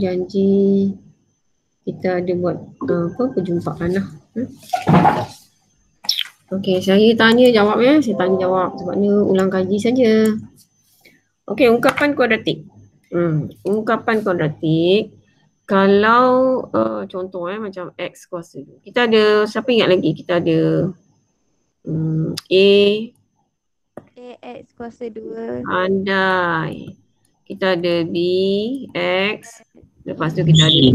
janji kita ada buat perjumpaan lah. Okey, saya tanya jawab ya. Saya tanya jawab sebabnya ulang kaji saja. Okey, ungkapan kuadratik. Ungkapan kuadratik. Kalau contoh macam X kuasa 2. Kita ada, siapa ingat lagi? Kita ada A X kuasa 2. Pandai. Kita ada B, X. Lepas tu kita ada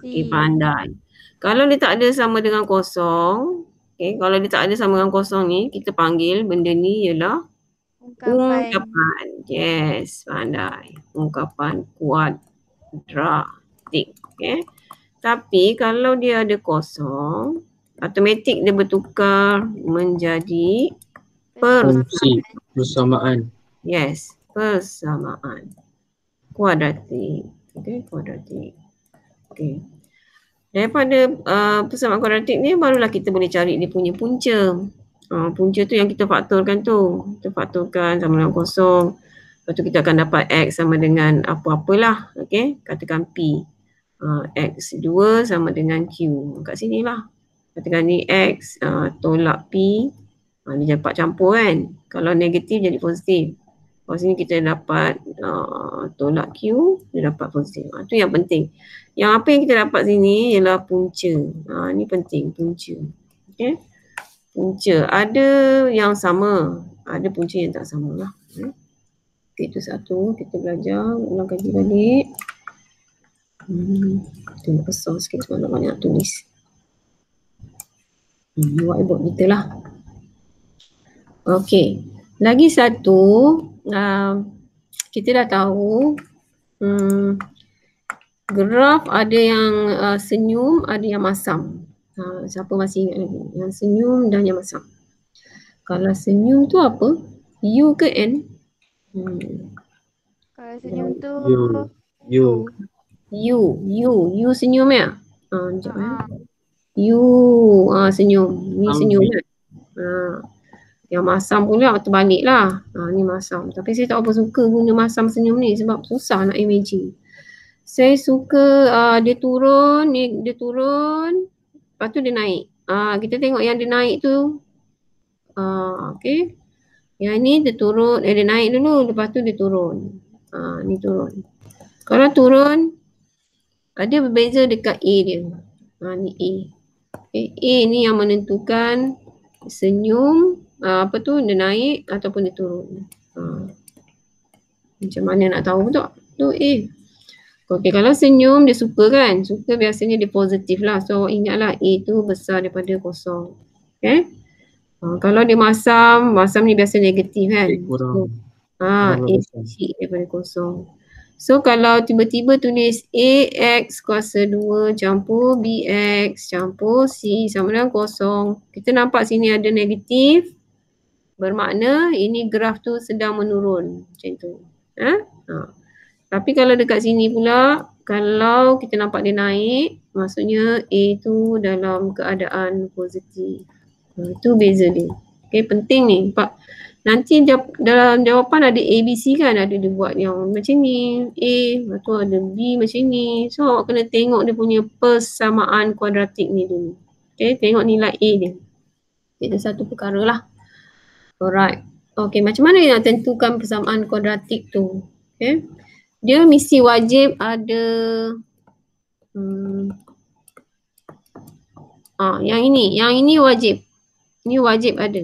C, pandai. Kalau dia tak ada sama dengan kosong, kalau dia tak ada sama dengan kosong ni, kita panggil benda ni ialah ungkapan. Yes, pandai. Ungkapan kuadratik. Tapi kalau dia ada kosong, automatik dia bertukar menjadi persamaan. Yes, persamaan. Kuadratik. Kuadratik. Daripada persamaan kuadratik ni barulah kita boleh cari dia punya punca. Punca tu yang kita faktorkan tu. Kita faktorkan sama dengan kosong. Lepas tu kita akan dapat X sama dengan apa-apalah. Katakan P. X2 sama dengan Q. Kat sini lah. Katakan ni X tolak P. Dia dapat campur kan. Kalau negatif jadi positif. Kat sini kita dapat tolak Q. Dia dapat positif. Itu yang penting. Yang apa yang kita dapat sini ialah punca. Ni penting, punca. Punca. Ada yang sama. Ada punca yang tak sama lah. Itu satu. Kita belajar. Ulang kaji balik. Kita nak besar sikit sebab nak banyak tulis. Whiteboard kita lah. Okey. Lagi satu. Kita dah tahu. Graf ada yang senyum, ada yang masam. Siapa masih ingat lagi? Yang senyum dan yang masam. Kalau senyum tu apa? U ke N? Kalau senyum tu U senyum ya? Sekejap U senyum. Ni senyum kan? Yang masam pula terbalik lah. Ni masam. Tapi saya tak apa suka guna masam senyum ni sebab susah nak imagine. Saya suka dia turun, lepas tu dia naik. Kita tengok yang dia naik tu. Yang ni dia turun, dia naik dulu, lepas tu dia turun. Ni turun. Kalau turun, ada berbeza dekat A dia. Ni A. A ni yang menentukan senyum, dia naik ataupun dia turun. Macam mana nak tahu betul? Tu A. Kalau senyum dia suka kan? Suka biasanya dia positif lah. So ingatlah A tu besar daripada kosong. Kalau dia masam ni biasa negatif kan? A kecil daripada kosong. So kalau tiba-tiba tulis AX kuasa 2 campur BX campur C sama dengan kosong. Kita nampak sini ada negatif. Bermakna ini graf tu sedang menurun. Macam tu. Tapi kalau dekat sini pula, kalau kita nampak dia naik, maksudnya A tu dalam keadaan positif. Itu beza dia. Penting ni. Nanti dalam jawapan ada A, B, C kan. Ada dia buat yang macam ni. A, lepas tu ada B macam ni. So awak kena tengok dia punya persamaan kuadratik ni dulu. Tengok nilai A dia. Itu satu perkara lah. Alright. Macam mana nak tentukan persamaan kuadratik tu? Dia mesti wajib ada yang ini wajib. Ini wajib ada.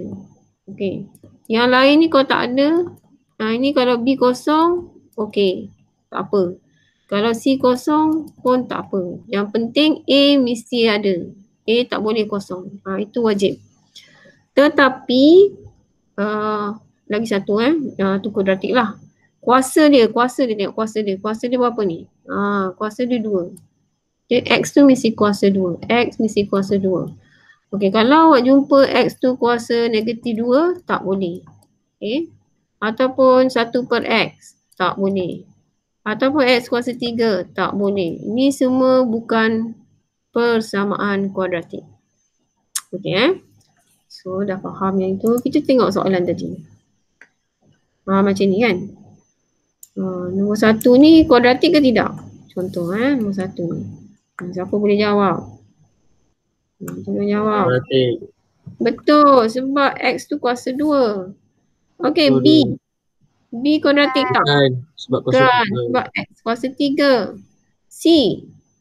Yang lain ni kalau tak ada, ini kalau B kosong, tak apa. Kalau C kosong pun tak apa. Yang penting A mesti ada. A tak boleh kosong. Itu wajib. Tetapi lagi satu tu kuadratik lah. Kuasa dia tengok kuasa dia. Kuasa dia berapa ni? Kuasa dia 2. X tu mesti kuasa 2. X mesti kuasa 2. Kalau awak jumpa X tu kuasa negatif 2, tak boleh. Ataupun 1/X, tak boleh. Ataupun X kuasa 3, tak boleh. Ini semua bukan persamaan kuadratik. So dah faham yang itu. Kita tengok soalan tadi. Macam ni kan. Nombor 1 ni kuadratik ke tidak? Contoh nombor 1 ni. Siapa boleh jawab? Tolong jawab. Kuadratik. Betul, sebab X tu kuasa 2. Okey, Kuasa B. dua. B kuadratik tak? Kan. Sebab kuasa Kan, 3. sebab X kuasa 3. C.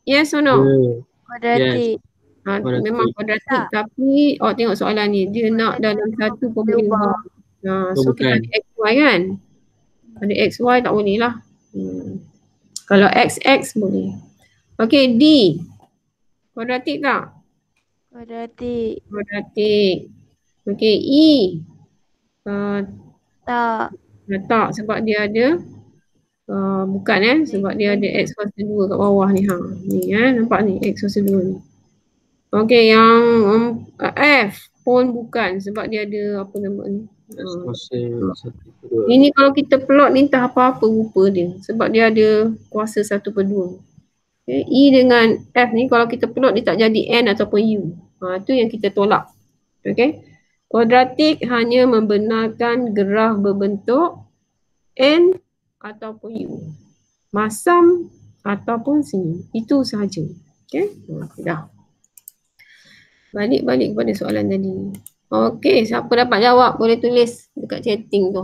Yes or no? Yes. Kuadratik. Kuadratik. Memang kuadratik, Tak. tapi tengok soalan ni. Dia nak dalam Kuadratik 1.5. berubah. So kita bukan. ada XY kan? Ada XY tak boleh lah. Kalau XX boleh. Okey, D. Kuadratik tak? Kuadratik. Kuadratik. Okey, E. Tak. Tak, sebab dia ada bukan sebab dia ada X kuasa 2 kat bawah ni. Ni nampak ni X kuasa 2 ni. Okey, yang F pun bukan sebab dia ada apa nama ni. Kuasa 1/2. Ini kalau kita plot ni entah apa-apa rupa dia sebab dia ada kuasa 1/2. Okay. E dengan F ni kalau kita plot dia tak jadi N ataupun U. Tu yang kita tolak. Okay. Kuadratik hanya membenarkan graf berbentuk N ataupun U. Masam ataupun senyum. Itu sahaja. Okay. Dah. Balik kepada soalan tadi. Okey, siapa dapat jawab boleh tulis dekat chatting tu.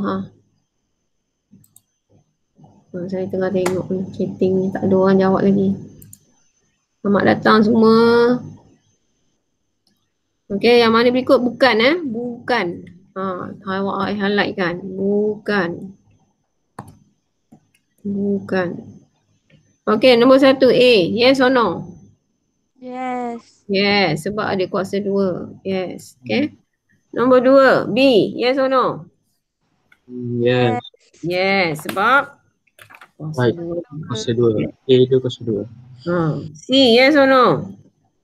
Saya tengah tengok ni chatting ni tak ada orang jawab lagi. Selamat datang semua. Okey, yang mana berikut? Bukan Bukan. Awak highlight kan. Bukan. Okey, nombor 1 A. Yes or no? Yes. Yes, sebab ada kuasa 2. Yes. Okay. Nombor 2, B. Yes or no? Yes. Yes, sebab kuasa Baik. 2. Kuasa 2. A tu kuasa 2. C. Yes or no?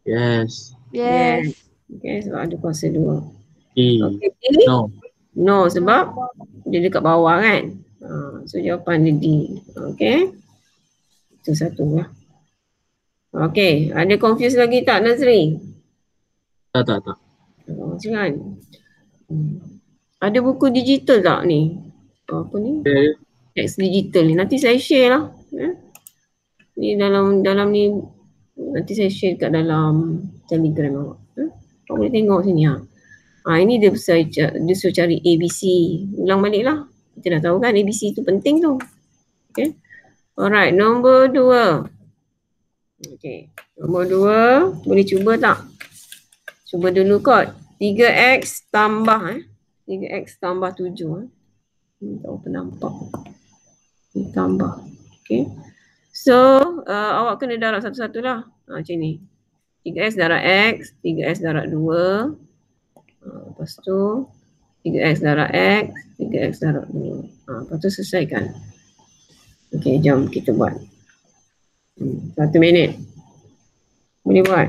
Yes. Yes. Okay, sebab ada kuasa 2. E. Okay, D. No. No, sebab dia dekat bawah kan. So jawapan dia D. Okay. Itu satu lah. Okay, ada confuse lagi tak Nazri? Tak. Jangan. Ada buku digital tak ni? Apa ni? Teks digital ni. Nanti saya share lah. Ni dalam ni nanti saya share kat dalam Telegram awak. Awak boleh tengok sini. Ini dia suruh cari ABC. Ulang balik lah. Kita dah tahu kan ABC tu penting tu. Okay. Alright, nombor 2. Okay. Nombor 2. Boleh cuba tak? Cuba dulu kot. 3x tambah 3x tambah 7. Ni tak apa nampak. Ni tambah. Okay. So, awak kena darab satu-satu lah. Macam ni. 3x darab x, 3x darab 2. Lepas tu, 3x darab x, 3x darab 2. Lepas tu selesaikan. Okay, jom kita buat. 1 minit. Boleh buat?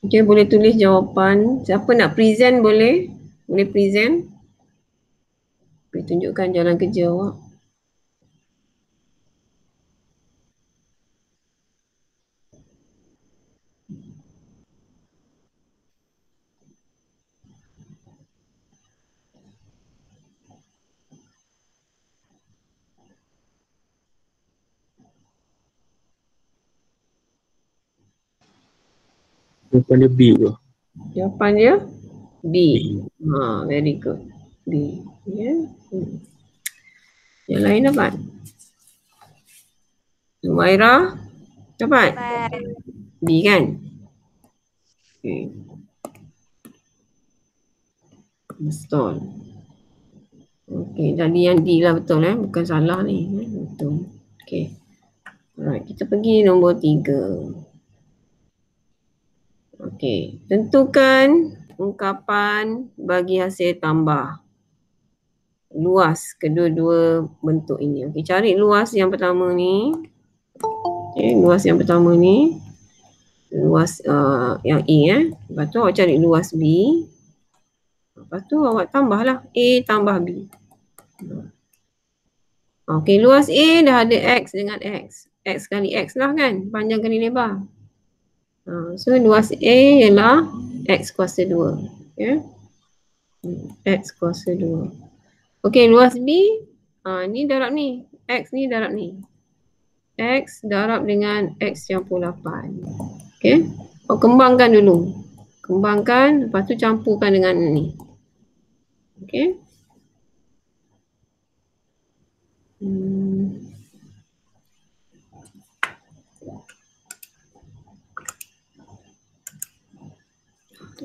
Okay, boleh tulis jawapan. Siapa nak present boleh? Boleh present? Boleh tunjukkan jalan kerja awak. Jawapan dia B tu. Jawapan dia B. Very good. B. Yeah. Yang lain dapat? Zumaira dapat? B kan? Okay. Betul. Okay, tadi yang D lah betul bukan salah ni. Betul. Okay. Alright, kita pergi nombor 3. Okay, tentukan ungkapan bagi hasil tambah. luas kedua-dua bentuk ini. Okey, cari luas yang pertama ni. Okey, luas yang pertama ni. Luas yang A Lepas tu awak cari luas B. Lepas tu awak tambahlah A tambah B. Okey, luas A dah ada X dengan X. X kali X lah kan, panjang kali lebar. So luas A ialah X kuasa 2. Okay. X kuasa 2. Okey, luas B. Ni darab ni. X ni darab ni. X darab dengan X campur 8. Okey. Kembangkan dulu. Kembangkan, lepas tu campurkan dengan ni. Okey.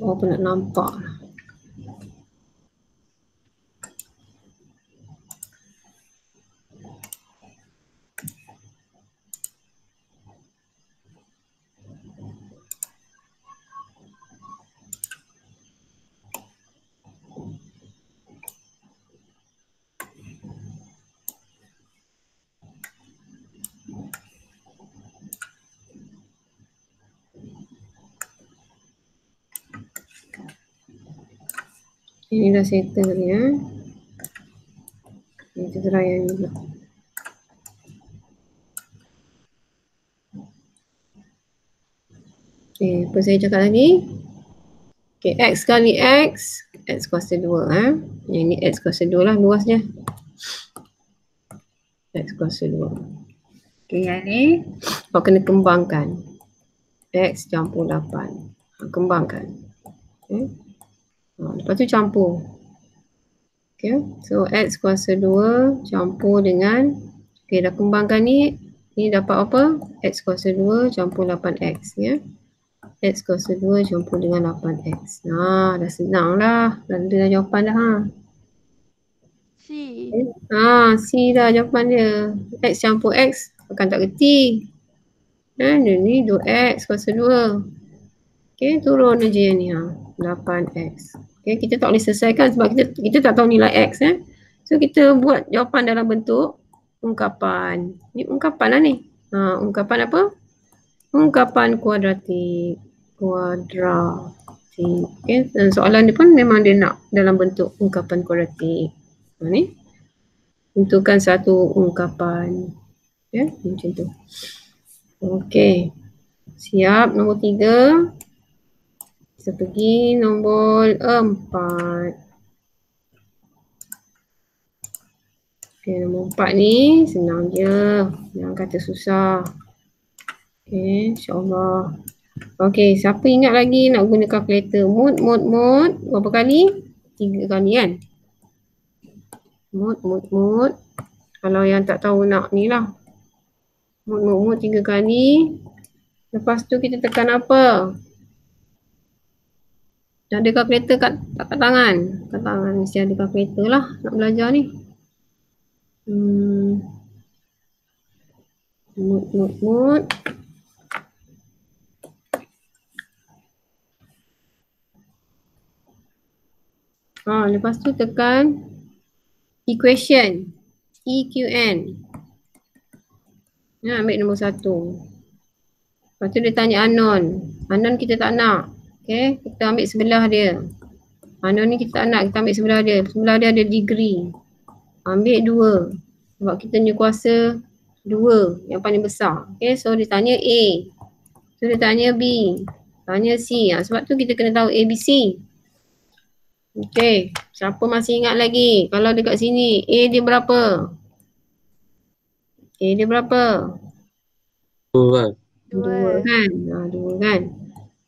Oh, aku nak nampak. Ini dah settle ni ya. Kita try yang ni pula. Okey, apa saya cakap lagi? Okey, X kali X, X kuasa 2 Yang ni X kuasa 2 lah luasnya. X kuasa 2. Okey, yang ni awak kena kembangkan. X campur 8. Kembangkan. Okey. Lepas tu campur. Okay. So X kuasa 2 campur dengan, okay, dah kembangkan ni. Ni dapat apa? X kuasa 2 campur 8X ya. X kuasa 2 campur dengan 8X. Dah senang dah. Dah ada jawapan dah C. C dah jawapan dia. X campur X akan tak reti. Ni 2X kuasa 2. Okay, turun aja yang ni 8X. Okay, kita tak boleh selesaikan sebab kita tak tahu nilai X So kita buat jawapan dalam bentuk ungkapan. Ni ungkapan lah ni. Ungkapan apa? Ungkapan kuadratik. Okay, dan soalan ni pun memang dia nak dalam bentuk ungkapan kuadratik. Ni. Tentukan satu ungkapan. Okay, macam tu. Okay. Siap, nombor 3. Kita pergi nombor 4. Okay, nombor 4 ni senang je. Jangan kata susah. Okay, insyaAllah. Okay, siapa ingat lagi nak guna kalkulator? Mod. Berapa kali? 3 kali kan? Mod. Kalau yang tak tahu nak ni lah. Mod 3 kali. Lepas tu kita tekan apa? Ada kalkulator kat tangan. Kat tangan mesti ada kalkulator lah nak belajar ni. Mod. Lepas tu tekan equation. EQN. Ambil nombor 1. Lepas tu dia tanya unknown. Unknown kita tak nak. Okay, kita ambil sebelah dia. Unknown ni kita tak nak, kita ambil sebelah dia. Sebelah dia ada degree. Ambil 2. Sebab kita ni kuasa 2 yang paling besar. Okay, so dia tanya A. So dia tanya B. Tanya C. Sebab tu kita kena tahu A, B, C. Okay, siapa masih ingat lagi? Kalau dekat sini, A dia berapa? A dia berapa? 2 kan? 2 kan?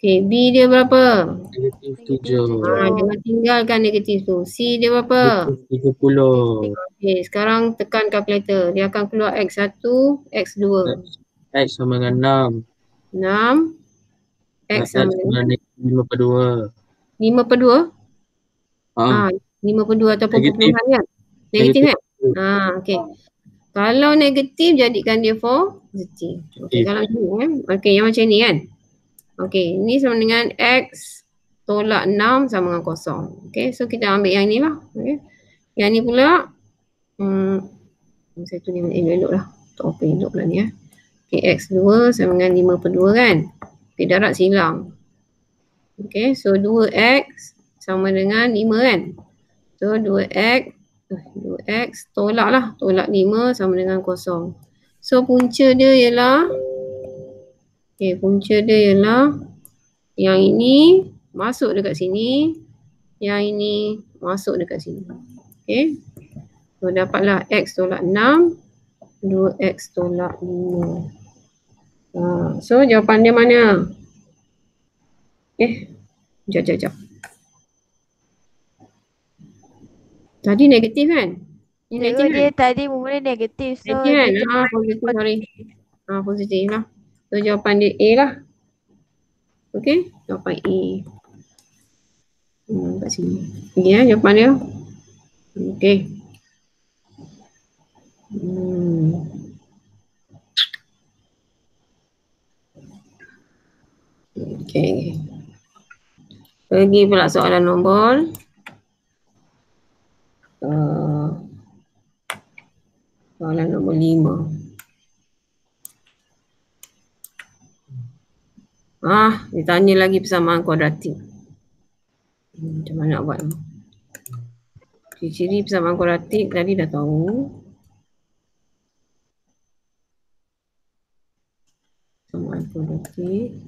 Okay, B dia berapa? Negatif 7. Jangan tinggalkan negatif tu. C dia berapa? 30. Okay, sekarang tekan kalkulator. Dia akan keluar X1, X2. X sama dengan 6. X sama dengan 5/2. 5/2? 5/2 ataupun Negatif. perpuluhan kan? Negatif kan? Okay. Kalau negatif, jadikan dia positif. Okay, kalau macam ni Okay, yang macam ni kan? Okay, ni sama dengan X tolak 6 sama dengan 0. Okay, so kita ambil yang ni lah. Okay. Yang ni pula Saya tu ni elok lah. Tak apa elok lah ni ya. Okay, X2 sama dengan 5/2 kan. Okay, darat silang. Okay, so 2X sama dengan 5 kan. So 2X tolak lah. Tolak 5 sama dengan 0. So punca dia ialah, okay, punca dia ialah yang ini masuk dekat sini. Yang ini masuk dekat sini. Okay. So dapatlah X tolak 6. 2X tolak 5. So jawapan dia mana? Sekejap. Tadi negatif kan? Ini negatif Dia kan? tadi mula negatif. So Negatif kan? dia Positif, sorry. Positif lah. So jawapan dia A lah. Okay, jawapan A. Kat sini. Ini ya jawapan dia. Okay. Okay. Pergi pula soalan nombor. Soalan nombor 5. Ditanya lagi persamaan kuadratik. Macam mana nak buat? Ciri-ciri persamaan kuadratik tadi dah tahu. Persamaan kuadratik.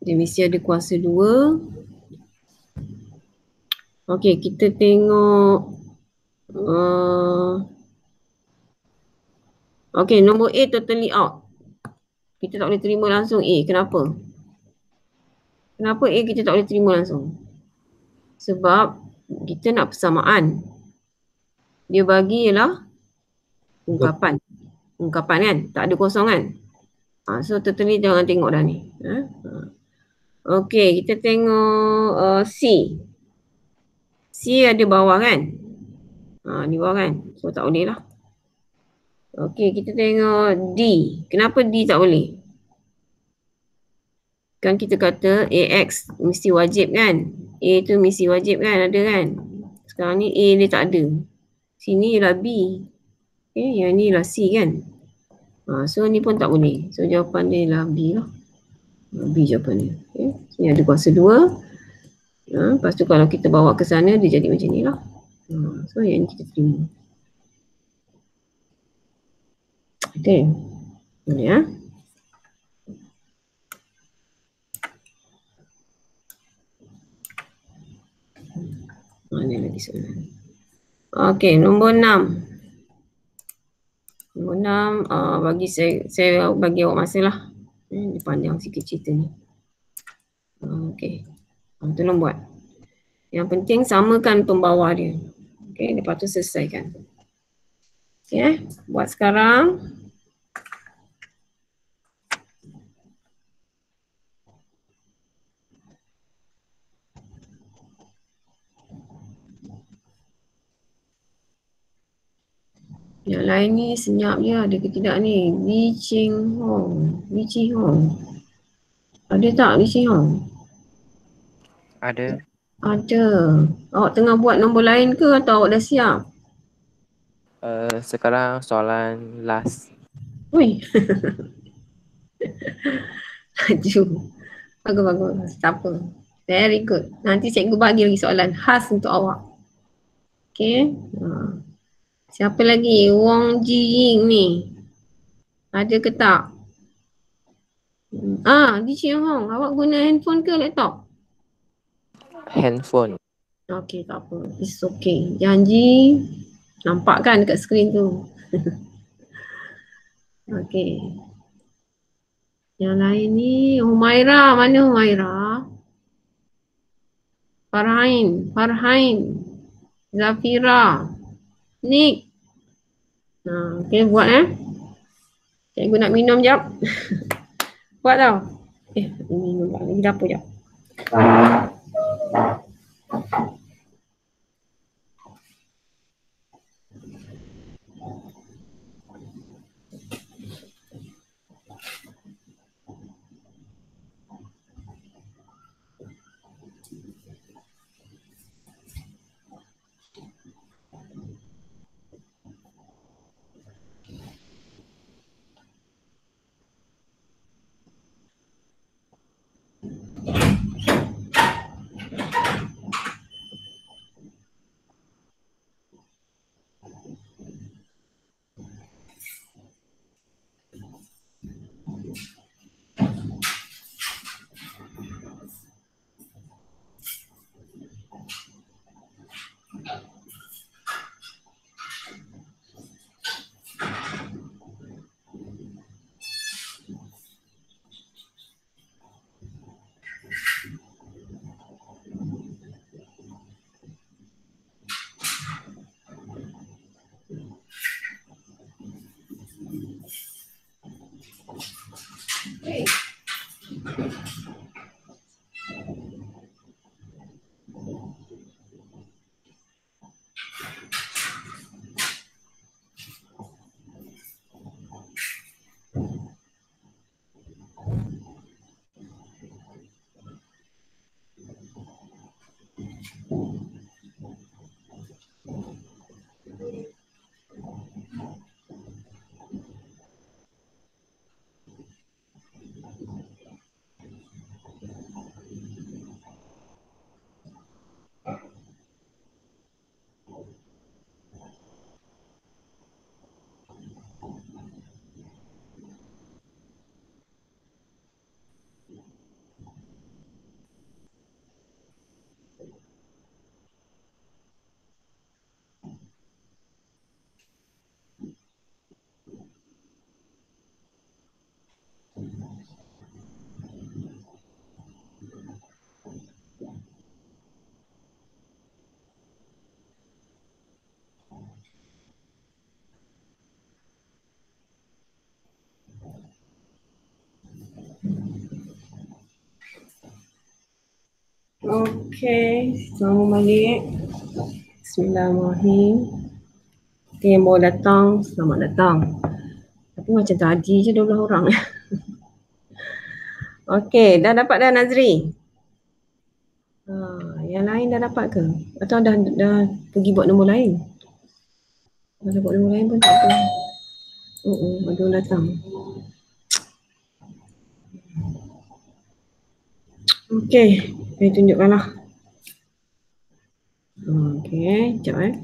Dia mesti ada kuasa 2. Okey, kita tengok. Okey, nombor A totally out. Kita tak boleh terima langsung A. Kenapa? Kenapa A kita tak boleh terima langsung? Sebab kita nak persamaan. Dia bagi ialah ungkapan. Ungkapan kan? Tak ada kosong kan? So totally jangan tengok dah ni. Okey, kita tengok C. C ada bawah kan? Di bawah kan? So tak boleh lah. Okey, kita tengok D. Kenapa D tak boleh? Kan kita kata AX mesti wajib kan? A tu mesti wajib kan? Ada kan? Sekarang ni A dia tak ada. Sini ialah B. Okay, yang ni ialah C kan? So ni pun tak boleh. So jawapan dia ialah B lah. B jawapan dia. Okay. Sini ada kuasa 2. Lepas tu kalau kita bawa ke sana dia jadi macam ni lah. So yang ni kita terima. Okay. Boleh ya. Mana lagi soalan? Okey, nombor 6. Nombor 6, bagi saya bagi awak masa lah. Dia panjang sikit cerita ni. Okey. Tolong buat. Yang penting samakan pembawa dia. Okey, lepas tu selesaikan. Okey, buat sekarang. Yang lain ni senyap je, ada ke tidak ni? Lee Ching Hong. Ada tak Lee Ching Hong? Ada. Ada. Awak tengah buat nombor lain ke atau awak dah siap? Sekarang soalan last. Ui. Laju. Bagus. Tak apa. Very good. Nanti cikgu bagi lagi soalan khas untuk awak. Okay. Siapa lagi? Wong Ji Ying ni. Ada ke tak? Di Ching Hong. Awak guna handphone ke laptop? Handphone. Okay, tak apa. It's okay. Janji. Nampak kan dekat skrin tu? Okay. Yang lain ni. Humaira. Mana Humaira? Farhain. Zafira. Nick. Okay, buat Cikgu nak minum jap. Buat tau. Minum lagi dapur jap. Okey, selamat balik. Bismillahirrahmanirrahim. Okay, yang baru datang, selamat datang. Tapi macam tadi je 12 orang. Okey, dah dapat dah Nazri? Yang lain dah dapat ke? Atau dah pergi buat nombor lain? Dah buat nombor lain pun tak apa. Ada orang datang. Okey, saya tunjukkan lah. Okey, sekejap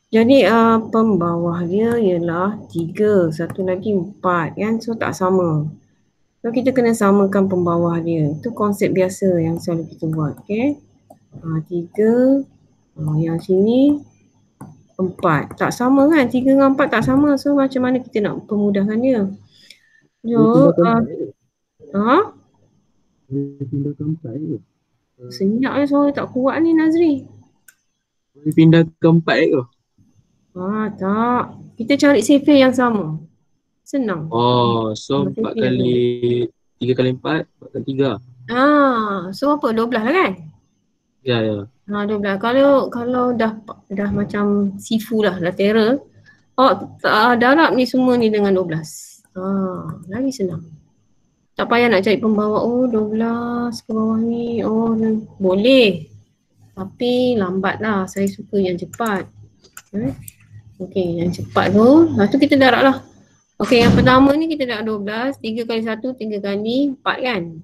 Jadi pembawah dia ialah 3, satu lagi 4 kan, so tak sama. So kita kena samakan pembawah dia. Itu konsep biasa yang selalu kita buat, okey. 3, yang sini 4. Tak sama kan, 3 dengan 4 tak sama. So macam mana kita nak permudahkan dia? So, Pindah ke 4 je. senyap je suara tak kuat ni Nazri. Boleh pindah ke 4 je. Tak. Kita cari sifir yang sama. Senang. So 4 kali 3 kali 4, 4 kali 3. So apa? 12 lah kan? Ya. 12. Kalau dah macam sifu lah, dah terror. Darab ni semua ni dengan 12. Lagi senang. Tak payah nak cari pembawa. 12 ke bawah ni. Boleh. Tapi lambat lah. Saya suka yang cepat. Okey, yang cepat tu. Lepas tu kita darab lah. Okey, yang pertama ni kita darab 12. 3 kali 1, 3 kali 4 kan?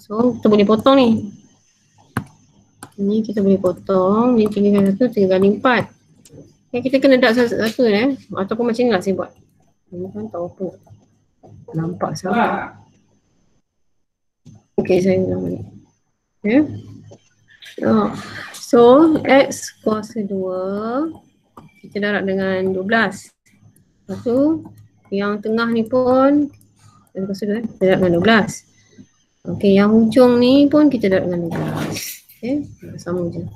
So, kita boleh potong ni. Ni kita boleh potong. Ni 3 kali 1, 3 kali 4. Okay, kita kena darab satu ataupun macam ni lah saya buat. Ini kan tahu apa. Nampak sama. Okey, saya ulang balik. So, X kuasa 2. Kita darab dengan 12. Lepas tu, yang tengah ni pun X kuasa 2, kita darab dengan 12. Okey, yang hujung ni pun kita darab dengan 12. Okey, sama je.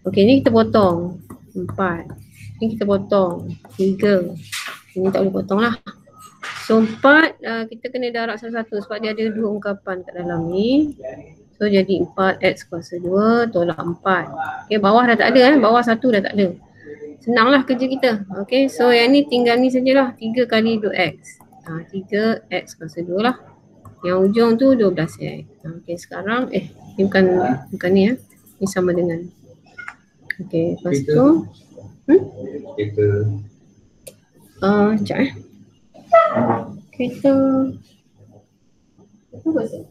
Okey, ni kita potong 4. Ni kita potong 3. Ini tak boleh potong lah. So 4 kita kena darab satu-satu sebab dia ada 2 ungkapan kat dalam ni. So jadi 4x kuasa 2 tolak 4. Okay, bawah dah tak ada bawah 1 dah tak ada. Senanglah kerja kita. Okay, so yang ni tinggal ni sajalah. 3 kali 2x. 3x kuasa 2 lah. Yang ujung tu 12x. Okay, sekarang ni bukan ni Ni sama dengan. Okay, lepas tu sekejap Kereta apa bahasa?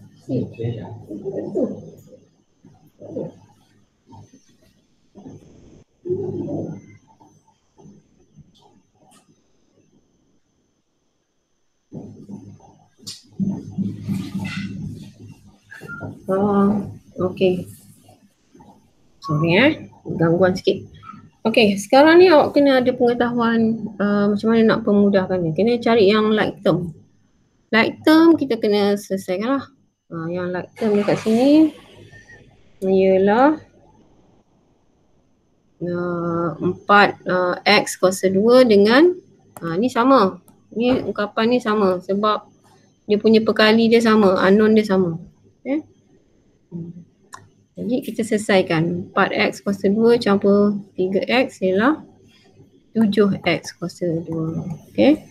Okey. Sorry gangguan sikit. Okey, sekarang ni awak kena ada pengetahuan macam mana nak pemudahkannya. Kena cari yang like term. Like term kita kena selesaikan lah. Yang like term dekat sini ialah 4x kuasa 2 dengan ni sama. Ni ungkapan ni sama sebab dia punya perkali dia sama, unknown dia sama. Okay. Jadi kita selesaikan 4x kuasa 2 campur 3x ialah 7x kuasa 2. Okay.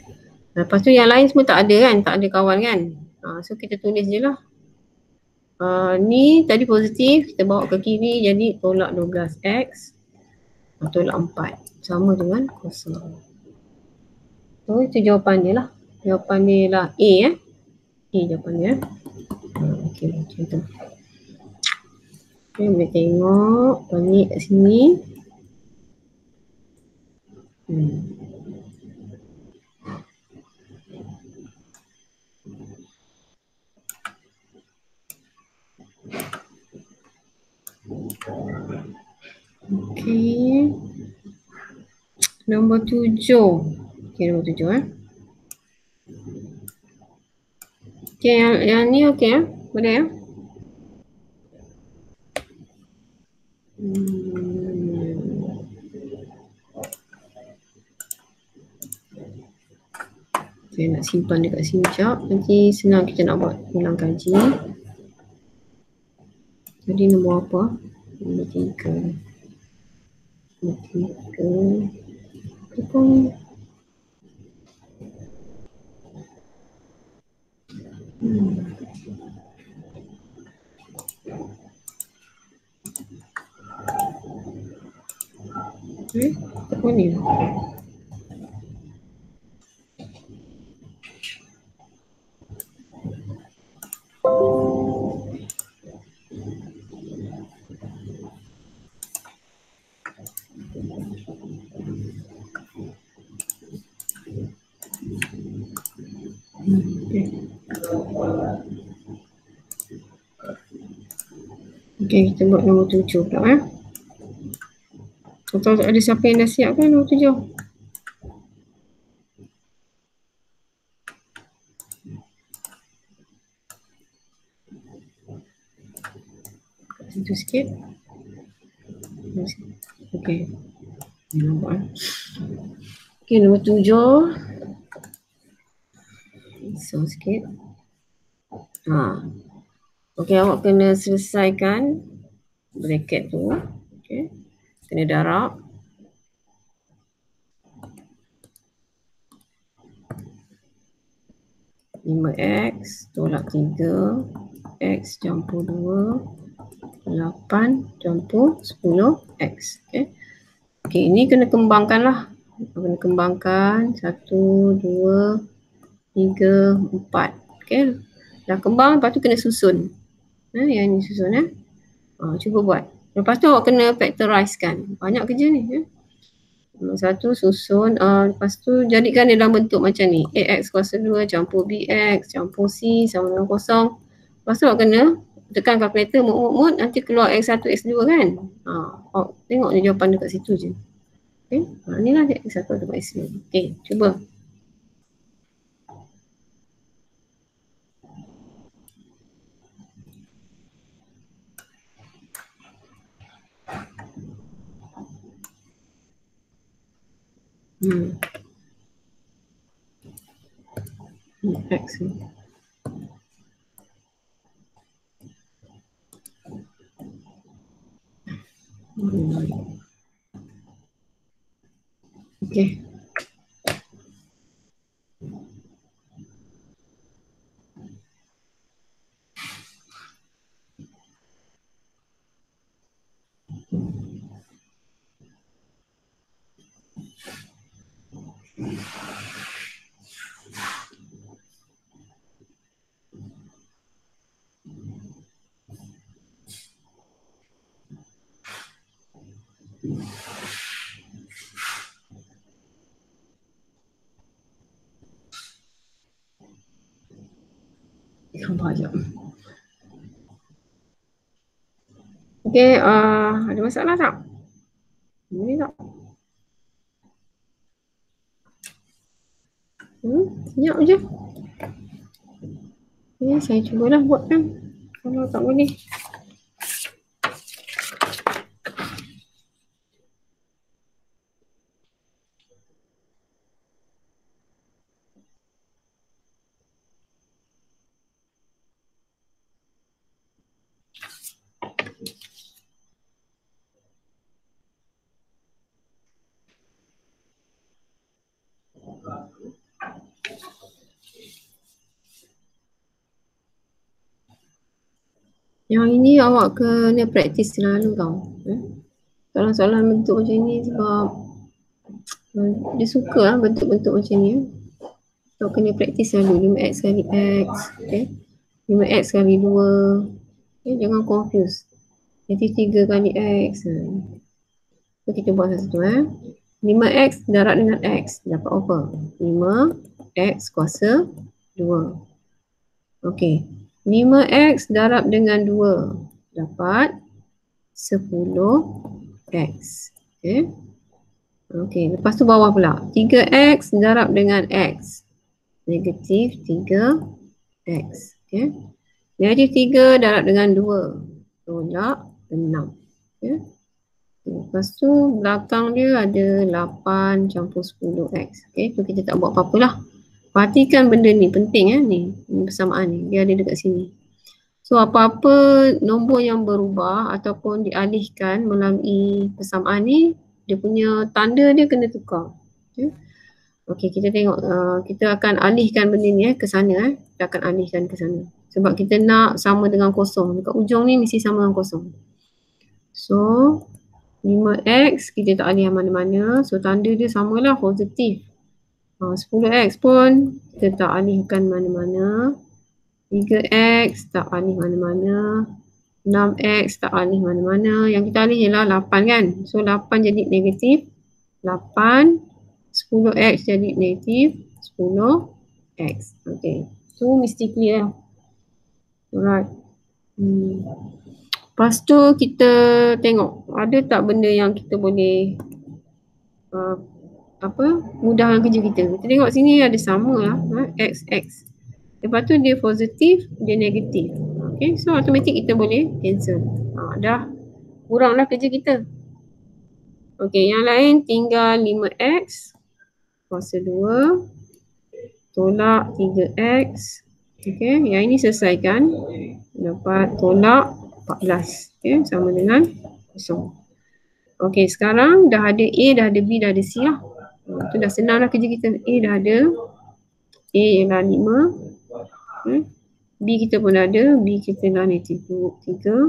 Lepas tu yang lain semua tak ada kan, tak ada kawan kan. So kita tulis je lah. Ni tadi positif, kita bawa ke kiri jadi tolak 12x, tolak 4 sama dengan kosong. So itu jawapan dia lah. Jawapan dia lah A A jawapan dia. Okey, macam tu. Okay, boleh tengok balik kat sini. Okey. Nombor 7. Okey, nombor 7 Okey, yang ni okey boleh ya? Saya nak simpan dekat sini sekejap. Nanti senang kita nak buat ulang kaji. Jadi nombor apa? Nombor 3. Nombor 3. Tepung. Apa ni? Okey, kita buat nombor 7 pula Atau ada siapa yang dah siap kan nombor 7? Kat situ sikit. Okey. Nampak Okey, nombor 7. So sikit. Okey, awak kena selesaikan bracket tu. Okey. Kena darab. (5x) tolak 3 x campur 2 8 campur 10x. Okey. Okey, ini kena kembangkan lah. Kena kembangkan 1, 2, 3, 4. Okey. Dah kembang, lepas tu kena susun. Yang ni susun cuba buat. Lepas tu awak kena factorize-kan. Banyak kerja ni. Nombor 1 susun, lepas tu jadikan dia dalam bentuk macam ni. AX kuasa 2 campur BX campur C sama dengan kosong. Lepas tu awak kena tekan kalkulator mut, nanti keluar X1, X2 kan. Awak tengok je jawapan dekat situ je. Okay. Inilah dia X1 atau X2. Okay, cuba. X ni. Okay. Gambar je. Okay, ada masalah tak? Ini tak? Senyap je. Okay, saya cubalah buatkan. Kalau tak boleh. Yang ini awak kena praktis selalu tau. Soalan-soalan bentuk macam ni sebab dia suka lah bentuk-bentuk macam ni. So kena praktis selalu 5x kali x, okay? 5x kali 2, okay? Jangan confuse. Jadi 3 kali x. So kita buat satu 5x darab dengan x dapat apa? 5x kuasa 2. Okey. 5x darab dengan 2 dapat 10x. Okey. Okey, lepas tu bawah pula. 3x darab dengan x. Negatif 3x. Okey. Negatif 3 darab dengan 2. Tolak 6. Okey. Lepas tu belakang dia ada 8 campur 10x. Okey, tu kita tak buat apa-apa lah. Perhatikan benda ni, penting ni persamaan ni. Dia ada dekat sini. So apa-apa nombor yang berubah ataupun dialihkan melalui persamaan ni, dia punya tanda dia kena tukar. Okay. Okey, kita tengok kita akan alihkan benda ni ke sana. Kita akan alihkan ke sana. Sebab kita nak sama dengan kosong. Dekat ujung ni mesti sama dengan kosong. So 5x kita tak alih mana-mana. So tanda dia samalah positif. 10x pun kita tak alihkan mana-mana. 3x tak alih mana-mana. 6x tak alih mana-mana. Yang kita alih ialah 8 kan. So 8 jadi negatif 8. 10x jadi negatif 10x. Okay. So mesti clear. Alright. Lepas tu kita tengok ada tak benda yang kita boleh mudahkan kerja kita. Kita tengok sini ada sama lah x. Lepas tu dia positif, dia negatif. Okay, so automatik kita boleh cancel. Dah kuranglah kerja kita. Okay, yang lain tinggal 5x kuasa 2 tolak 3x. Okay, yang ini selesaikan. Dapat tolak 14. Okay, sama dengan kosong. Okay, sekarang dah ada A, dah ada B, dah ada C lah. Itu dah senang lah kerja kita. A dah ada. A ialah 5. B kita pun ada. B kita dah negatif 3.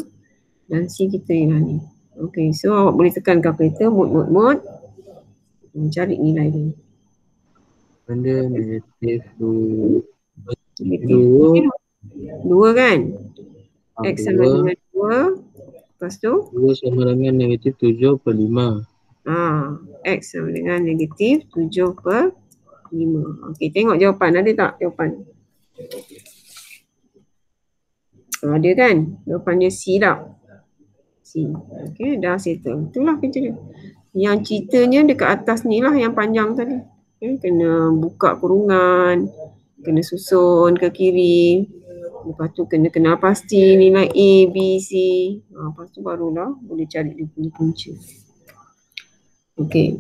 Dan C kita ialah ni. Okay, so awak boleh tekan kalkulator. Mod. Cari nilai dia. Benda negatif 2 kan? X sama dengan 2. Lepas tu 2 sama dengan negatif 7/5. X sama dengan negatif 7/5. Okey, tengok jawapan. Ada tak jawapan? Ada kan? Jawapan dia C tak? C. Okey, dah settle. Itulah kerja dia. Yang ceritanya dekat atas ni lah yang panjang tadi. Okay, kena buka kurungan, kena susun ke kiri. Lepas tu kena kenal pasti nilai A, B, C. Lepas tu barulah boleh cari dia punya punca. Okey.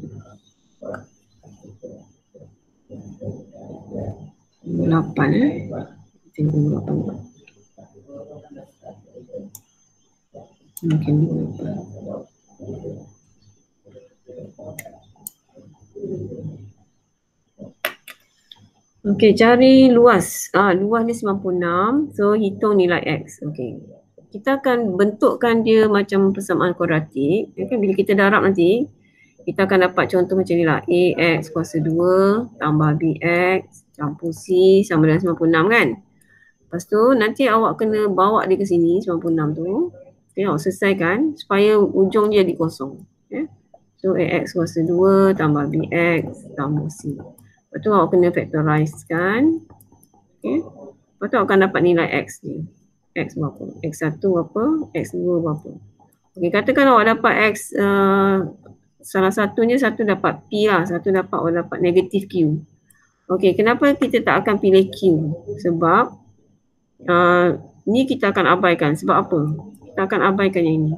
8 Tengok 8. Mungkin 8. Okey, cari luas. Luas ni 96. So hitung nilai X. Okey. Kita akan bentukkan dia macam persamaan kuadratik. Okay, bila kita darab nanti, kita akan dapat contoh macam ni lah. AX kuasa 2 tambah BX campur C sama dengan 96 kan. Lepas tu nanti awak kena bawa dia ke sini 96 tu. Okay, awak selesaikan supaya ujung dia jadi kosong. Okay. So AX kuasa 2 tambah BX tambah C. Lepas tu awak kena factorize-kan. Okay. Lepas tu awak akan dapat nilai X ni. X berapa? X1 berapa? X2 berapa? Okay, katakan awak dapat X salah satunya, satu dapat P lah. Satu dapat awak dapat negatif Q. Okay, kenapa kita tak akan pilih Q? Sebab ni kita akan abaikan. Sebab apa? Kita akan abaikan yang ini.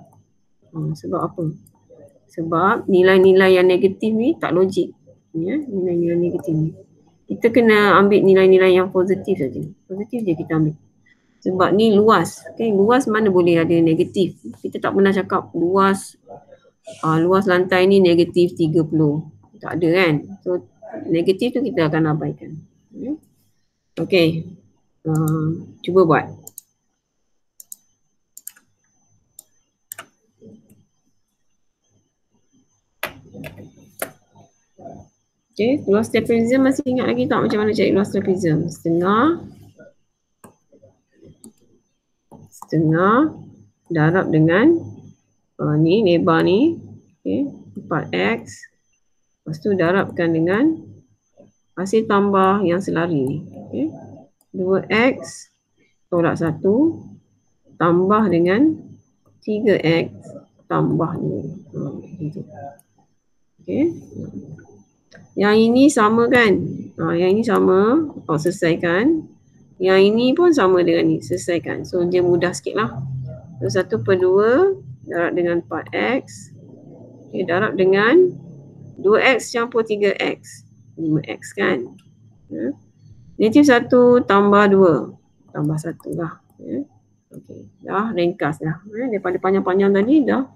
Sebab apa? Sebab nilai-nilai yang negatif ni tak logik. Ya, nilai-nilai negatif ni. Kita kena ambil nilai-nilai yang positif saja. Positif je kita ambil. Sebab ni luas. Okay, luas mana boleh ada negatif. Kita tak pernah cakap luas lantai ni negatif 30. Tak ada kan. So negatif tu kita akan abaikan. Okay. Cuba buat. Okay, luas trapezium masih ingat lagi tak macam mana cari luas trapezium? Setengah darab dengan ni lebar ni, okay, 4x. Lepas tu darabkan dengan hasil tambah yang selari ni, okay. 2x tolak 1 tambah dengan 3x tambah 2. Gitu. Okay. Yang ini sama kan? Yang ini sama. Selesaikan. Yang ini pun sama dengan ni. Selesaikan. So, dia mudah sikit lah. So, 1/2 darab dengan 4x. Okay, darab dengan 2x campur 3x. 5x kan? Negatif 1 tambah 2. Tambah 1 lah. Okay. Dah ringkas dah. Daripada panjang-panjang tadi dah.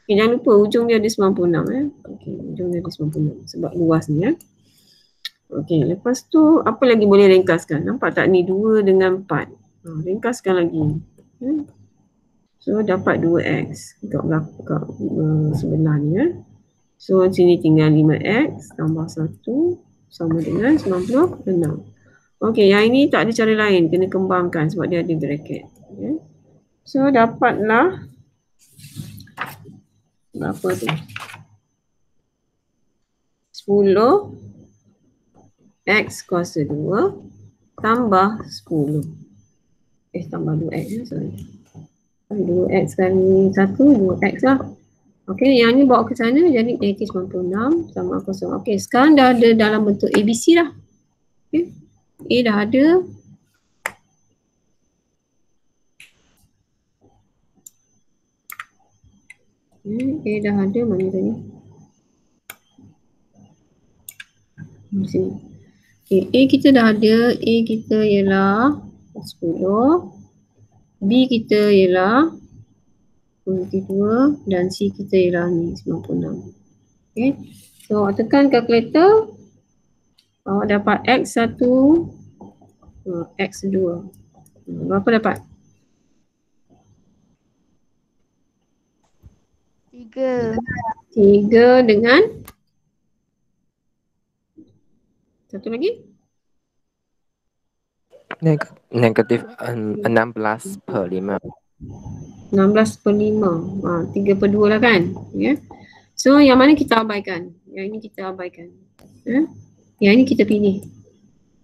Okay, jangan lupa ujung dia ada 96. Okay, ujung dia ada 96 sebab luas ni. Okay, lepas tu apa lagi boleh ringkaskan? Nampak tak ni 2 dengan 4. Ringkaskan lagi. So dapat 2x kat sebelah ni. So sini tinggal 5x tambah 1 sama dengan 96. Okay, yang ini tak ada cara lain. Kena kembangkan sebab dia ada bracket. So dapatlah berapa tu? 10 x kuasa 2 tambah 10. Tambah 2x. Sorry. 2x kali 1, 2x lah. Okey, yang ni bawa ke sana jadi negatif 96 sama kosong. Okey, sekarang dah ada dalam bentuk ABC dah. Okey. A dah ada. A dah ada, mana tadi? Sini. Okay, A kita dah ada. A kita ialah 10. B kita ialah 22 dan C kita ialah ni 96. Okay. So, tekan kalkulator. Awak dapat X1, X2. Berapa dapat? 3. 3 dengan satu lagi? Negatif 16/5. 16/5. 3/2 lah kan? Ya. So, yang mana kita abaikan? Yang ini kita abaikan. Yang ini kita pilih.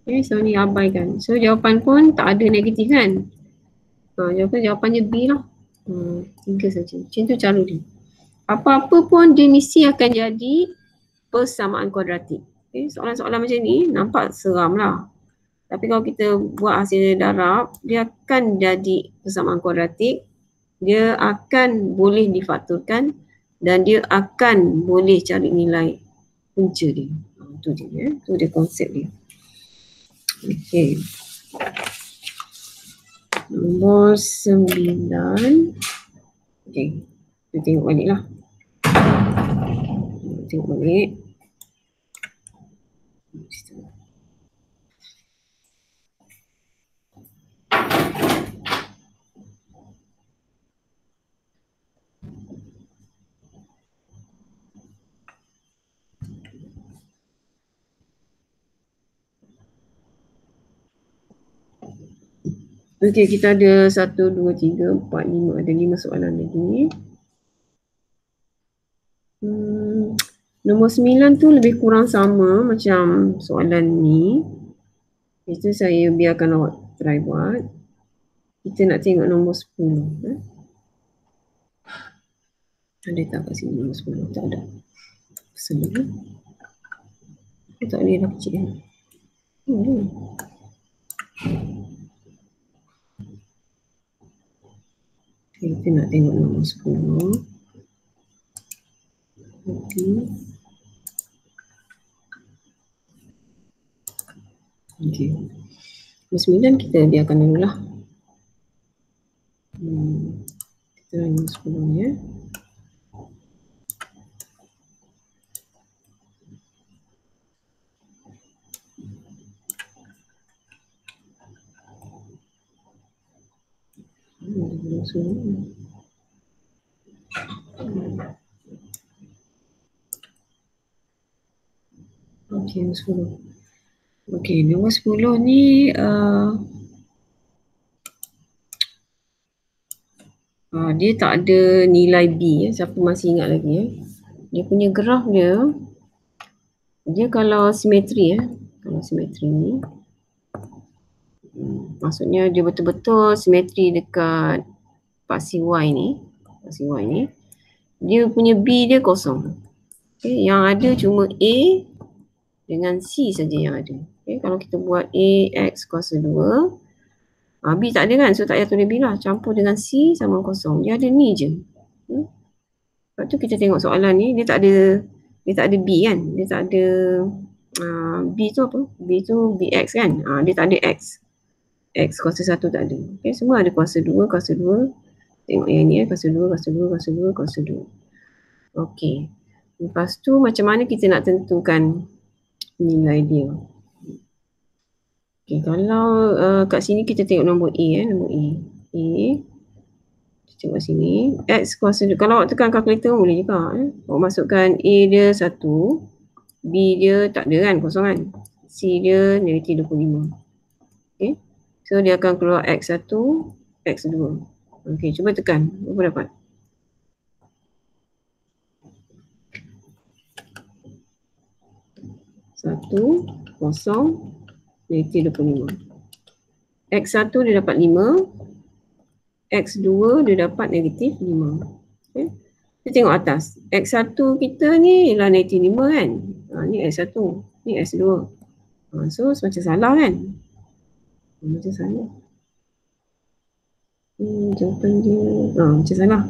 Okay, so ni abaikan. So, jawapan pun tak ada negatif kan? Jawapannya B lah. 3 saja. Macam tu cara dia. Apa-apa pun dia mesti akan jadi persamaan kuadratik. Okay, soalan-soalan macam ni nampak seram lah. Tapi kalau kita buat hasil darab, dia akan jadi persamaan kuadratik. Dia akan boleh difaktorkan dan dia akan boleh cari nilai punca dia. Itu dia. Itu dia konsep dia. Okey. Nombor 9. Okey. Kita tengok balik lah. Tengok balik. Okey, kita ada 1, 2, 3, 4, 5. Ada 5 soalan lagi. Nombor 9 tu lebih kurang sama macam soalan ni. Itu saya biarkan awak try buat. Kita nak tengok nombor 10. Ada tak kat sini nombor 10? Tak ada. Senang. Tak boleh dah kecil. Okay, kita nak tengok nombor 10. Okey. Nombor 9 kita biarkan dulu lah. Kita nombor 10 ya. Okey, nombor 10. Okey, nombor 10 ni dia tak ada nilai B. Siapa masih ingat lagi? Dia punya graf dia kalau simetri kalau simetri ni maksudnya dia betul-betul simetri dekat paksi Y ni. Paksi Y ni dia punya B dia kosong. Okay, yang ada cuma A dengan C saja yang ada. Okay, kalau kita buat A X kuasa 2, B tak ada kan, so tak payah tulis B lah. Campur dengan C sama kosong. Dia ada ni je. Lepas tu kita tengok soalan ni, dia tak ada B kan. Dia tak ada B tu apa? B tu BX kan. Dia tak ada X. X kuasa 1 tak ada. Okay, semua ada kuasa 2, kuasa 2. Tengok yang ni kuasa 2, kuasa 2, kuasa 2, kuasa 2. Okey. Lepas tu macam mana kita nak tentukan nilai dia? Okey, kalau kat sini kita tengok nombor A nombor A. Kita tengok sini. X kuasa 2. Kalau awak tekan kalkulator boleh juga. Awak masukkan A dia 1. B dia tak ada kan, kosong kan. C dia negatif 25. Okey. So dia akan keluar X1, X2. Okey, cuba tekan. Berapa dapat? Satu, kosong, negatif 25. X1 dia dapat 5. X2 dia dapat negatif 5. Okay. Kita tengok atas. X1 kita ni ialah negatif 5 kan. Ni X1. Ni X2. So macam salah kan. Macam salah. Jawapan dia macam salah.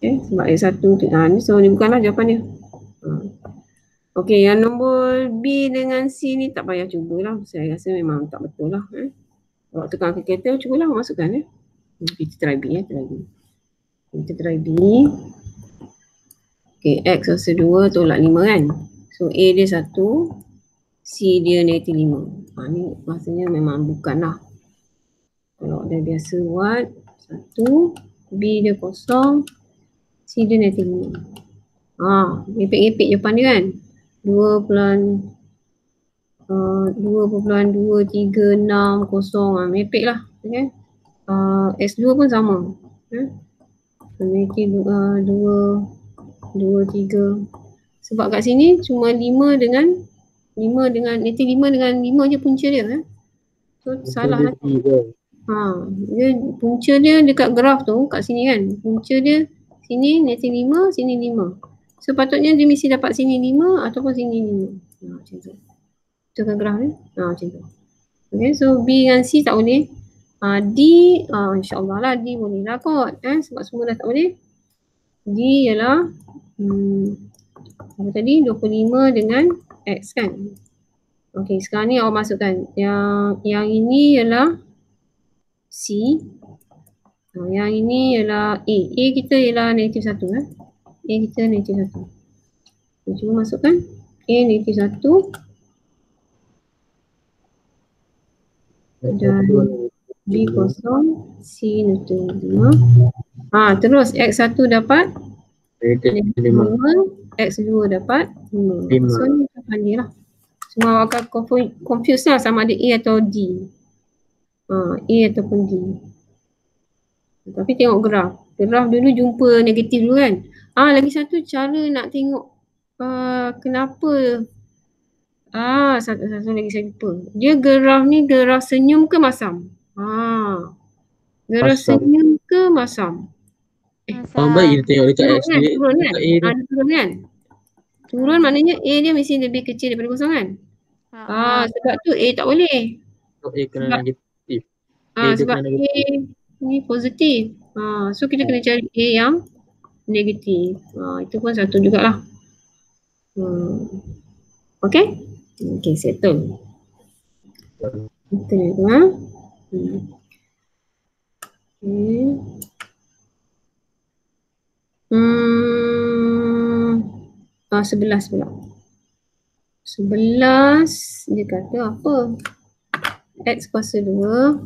Okay. Sebab X1 tu. Ni so ni bukanlah jawapan dia. Okey, yang nombor B dengan C ni tak payah cubalah. Saya rasa memang tak betul lah. Awak tekan kalkulator, cubalah masukkan Kita try B Kita try B. Okey, X kuasa 2 tolak 5 kan. So A dia 1, C dia negatif 5. Ni maksudnya memang bukan lah. Kalau dah biasa buat 1, B dia kosong, C dia negatif 5. Ngepek-ngepek jawapan dia kan. 2.236 mepek lah. Okay. X2 pun sama. Negatif 2, 3. Sebab kat sini cuma 5 dengan negatif 5 dengan 5 je punca dia. So salah lah. Dia punca dia dekat graf tu kat sini kan. Punca dia sini negatif 5, sini 5. So patutnya dia mesti dapat sini 5 ataupun sini 5. Macam tu. Betul kan graf ni? Macam tu. Okay, so B dengan C tak boleh. D, insyaAllah lah D boleh lah kot. Sebab semua dah tak boleh. D ialah apa tadi? 25 dengan X kan. Okay, sekarang ni awak masukkan. Yang ini ialah C. Yang ini ialah A. A kita ialah negatif 1 A kita negatif 1. Cuba masukkan. A negatif 1. Dan B kosong, C negatif 5. Terus X1 dapat negatif 5, X2 dapat 5. So ni jawapan dia lah. Semua awak akan confuse lah sama ada A atau D. A ataupun D. Tapi tengok graf. Graf dulu jumpa negatif dulu kan. Lagi satu cara nak tengok kenapa. Satu lagi saya lupa. Dia graf ni graf senyum ke masam? Graf senyum ke masam? Baik kita tengok dekat X ni. Turun kan? Turun kan? Turun maknanya A dia mesti lebih kecil daripada kosong kan? Sebab tu A tak boleh. A kena negatif. Sebab A ni positif. So kita kena cari A yang negatif. Itu pun satu jugalah. Okay? Okay, settle. Kita ni tu Okay. 11 pula. 11 dia kata apa? X kuasa 2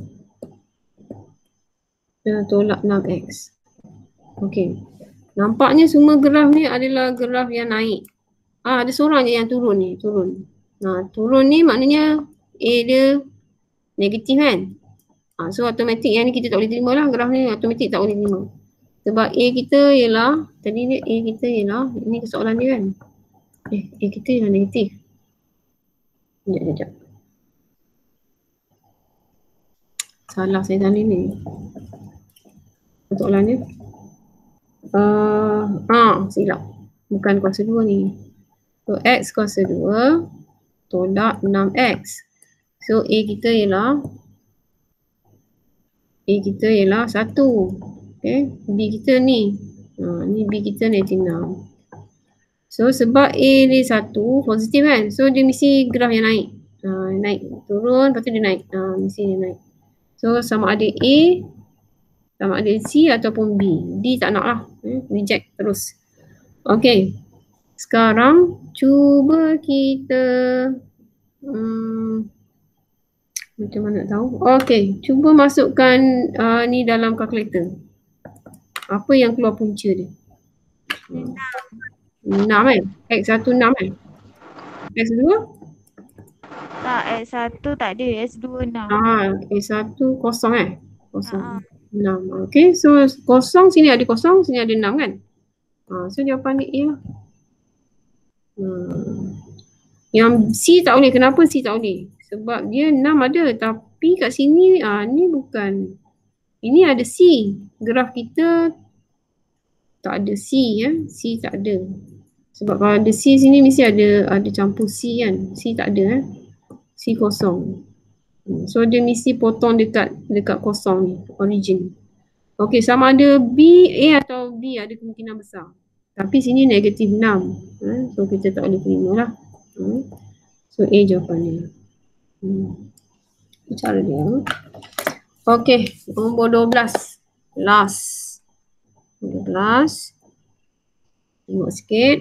tolak 6X. Okey. Nampaknya semua graf ni adalah graf yang naik. Ada seorang je yang turun ni, turun. Turun ni maknanya A dia negatif kan. So automatik yang ni kita tak boleh terima lah, graf ni automatik tak boleh terima. Sebab A kita ialah, tadi ni A kita ialah, ini soalan dia kan. A kita ialah negatif. Sekejap. Salah saya tadi ni. Soalan dia. Silap. Bukan kuasa 2 ni. So X kuasa 2 tolak 6X. So A kita ialah 1. Okay. B kita ni. Ni B kita negatif 6. So sebab A ni 1 positif kan. So dia mesti graf yang naik. Naik turun lepas tu dia naik. Mesti dia naik. So sama ada A, sama ada C ataupun B. D tak nak lah. Reject terus. Okay. Sekarang cuba kita macam mana nak tahu? Okay. Cuba masukkan ni dalam kalkulator. Apa yang keluar punca dia? 6 kan? X1 6 kan? X2? Tak, S1 tak ada, S2 6. S1 kosong kan? Kosong. 6. Okay, so kosong sini ada kosong, sini ada 6 kan? So jawapan dia A lah. Yang C tak boleh. Kenapa C tak boleh? Sebab dia 6 ada, tapi kat sini ni bukan. Ini ada C. Graf kita tak ada C ya. C tak ada. Sebab kalau ada C sini mesti ada campur C kan. C tak ada C kosong. So dia mesti potong dekat kosong ni, origin. Okey, sama ada B, A atau B ada kemungkinan besar. Tapi sini negatif 6. So kita tak boleh terima lah. So A jawapan dia. Cara dia. Okey, nombor 12. Last. 12. Tengok sikit.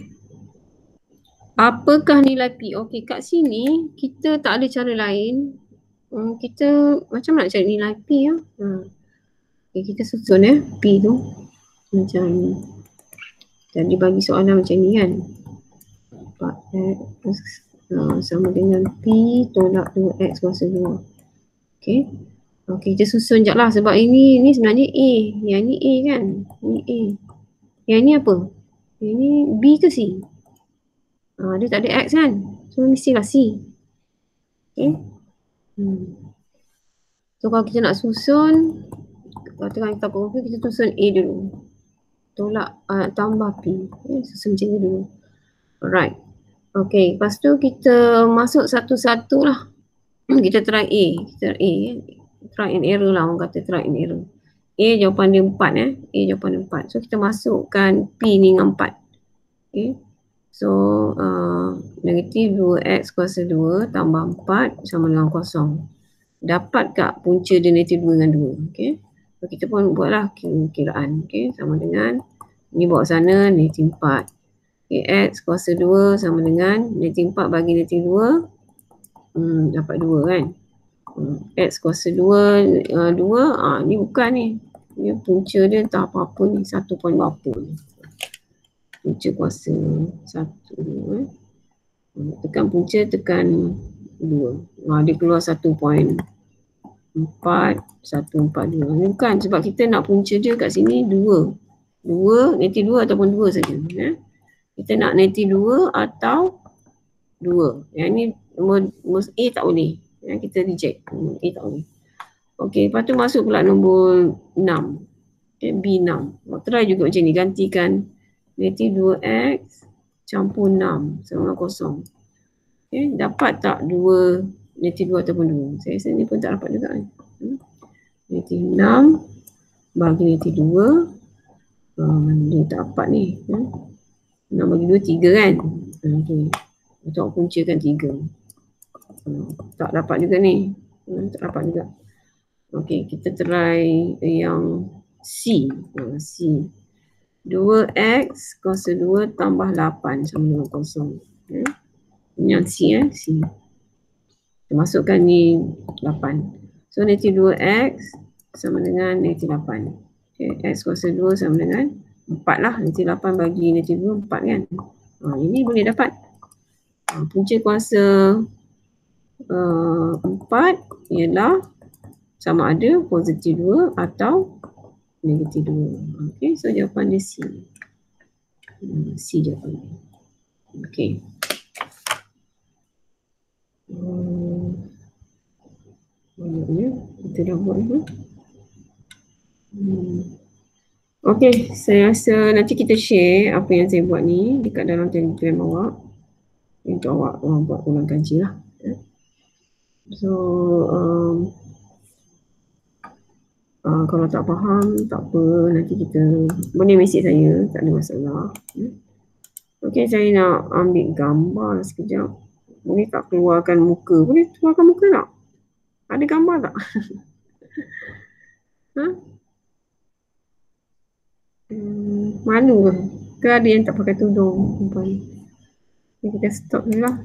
Apakah nilai P? Okey, kat sini kita tak ada cara lain. Kita macam mana nak cari nilai P ya? Okay, kita susun P tu macam ni. Jadi bagi soalan macam ni kan. 4X sama dengan P tolak 2X kuasa 2. Okay. Okay, kita susun sekejap lah sebab ini sebenarnya A. Yang ni A kan? Ni A. Yang ni apa? Yang ni B ke C? Dia tak ada X kan? So mestilah C. Okay. So kalau kita nak susun, katakan kita komputer, kita susun A dulu. Tolak tambah P. Susun macam ni dulu. Alright. Okay, lepas tu kita masuk satu-satu lah. Kita try A. Try and error lah, orang kata try and error. A jawapan dia 4 A jawapan dia 4. So kita masukkan P ni dengan 4. Okay. So negatif 2X kuasa 2 tambah 4 sama dengan kosong. Dapat tak punca dia negatif 2 dengan 2. Okay. So kita pun buatlah kiraan. Okay. Sama dengan ni bawa sana negatif 4. Okay. X kuasa 2 sama dengan negatif 4 bagi negatif 2. Dapat 2 kan. X kuasa 2 ni bukan ni. Ni punca dia tak apa-apa ni. 1 point berapa ni. Punca kuasa 1. Tekan punca, tekan 2. Dia keluar 1.4, 142. Ni bukan sebab kita nak punca dia kat sini 2. 2, negatif 2 ataupun 2 saja. Kita nak negatif 2 atau 2. Yang ni nombor A tak boleh. Yang kita reject. A tak boleh. Okey, lepas tu masuk pula nombor 6. Okay, B6. Try juga macam ni. Gantikan negatif 2X campur 6 sama dengan kosong. Okay, dapat tak 2, negatif 2 ataupun 2? Saya rasa ni pun tak dapat juga. Negatif 6 bagi negatif 2. Dia tak dapat ni. 6 bagi 2, 3 kan? Okay. Untuk punca kan 3. Tak dapat juga ni. Tak dapat juga. Okay, kita try yang C. C. 2X kuasa 2 tambah 8 sama dengan kosong. Okay. Yang C C. Kita masukkan ni 8. So negatif 2X sama dengan negatif 8. Okay. X kuasa 2 sama dengan 4 lah. Negatif 8 bagi negatif 2, 4 kan. Ini boleh dapat. Punca kuasa 4 ialah sama ada positif 2 atau negatif 2. Okey, so jawapan dia C. C jawapan dia. Okey. Banyaknya kita dah buat ni. Okey, saya rasa nanti kita share apa yang saya buat ni dekat dalam Telegram awak untuk awak buat ulang kaji lah. So kalau tak faham tak apa, nanti kita boleh mesej saya, tak ada masalah. Okey, saya nak ambil gambar sekejap. Boleh tak keluarkan muka? Boleh keluarkan muka tak? Ada gambar tak? Malu ke? Ke ada yang tak pakai tudung perempuan? Kita stop dulu lah.